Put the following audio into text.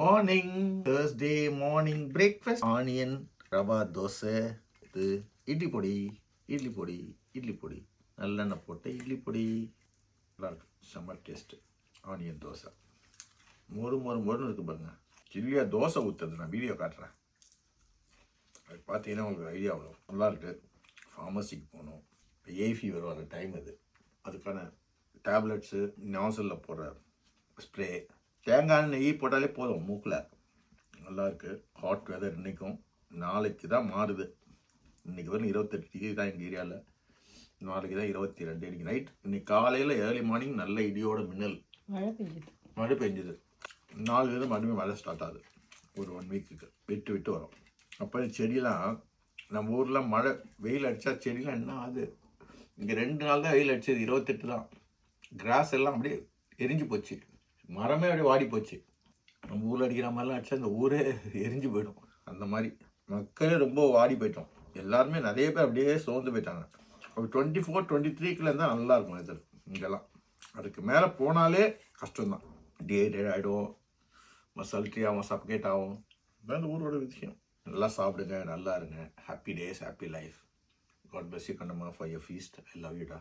Morning Thursday morning breakfast onion rava dosa. இது இட்லி பொடி இட்லி பொடி இட்லி பொடி நல்லெண்ணெய் போட்டு இட்லி பொடி நல்லா இருக்கும். செம்ம டேஸ்ட்டு. ஆனியன் தோசை மொறு மொறு மொறுன்னு இருக்கு பாருங்க. சில்லியாக தோசை ஊற்றுறது நான் வீடியோ காட்டுறேன். அது பார்த்தீங்கன்னா உங்களுக்கு ஐடியா வரும். நல்லா இருக்கு. ஃபார்மசிக்கு போகணும். இப்போ ஃபீவர் வர டைம் இது. அதுக்கான டேப்லெட்ஸு நாசலில் போடுற ஸ்ப்ரே தேங்காய் நெய் போட்டாலே போதும் மூக்கில். நல்லாயிருக்கு. ஹாட் வெதர் இன்றைக்கும். நாளைக்கு தான் மாறுது. இன்றைக்கி வரும் 28 டிகிரி தான் எங்கள் ஏரியாவில். நாளைக்கு தான் 22 டிகிரி நைட். இன்னைக்கு காலையில் ஏர்லி மார்னிங் நல்ல இடியோட மின்னல் மழை பெஞ்சுது. 4 மறுபடியும் மழை ஸ்டார்ட் ஆகுது. ஒரு 1 வீக்குக்கு விட்டு விட்டு வரும். அப்போ செடியெலாம் நம்ம ஊரில் மழை வெயில் அடித்தா செடியெலாம் என்ன ஆகுது. இங்கே 2 நாள் தான் வெயில் அடிச்சது. 28 தான். கிராஸ் எல்லாம் அப்படியே எரிஞ்சு போச்சு. மரமே அப்படியே வாடி போச்சு. நம்ம ஊரில் அடிக்கிற மாதிரிலாம் அடிச்சா அந்த ஊரே எரிஞ்சு போயிடும். அந்த மாதிரி மக்களே ரொம்ப வாடி போயிட்டோம். எல்லாருமே நிறைய பேர் அப்படியே சோர்ந்து போயிட்டாங்க. ஒரு 24, 23 இருந்தால் நல்லாயிருக்கும் இது இங்கெல்லாம். அதுக்கு மேலே போனாலே கஷ்டம்தான். டிஹைட்ரேட் ஆகிடும், சல்ட்ரி ஆகும், சப்கேட் ஆகும். இதுதான் இந்த ஊரோட விஷயம். நல்லா சாப்பிடுங்க, நல்லா இருங்க. Happy days, happy life. God bless you கண்டமா for your feast. I love யூடா.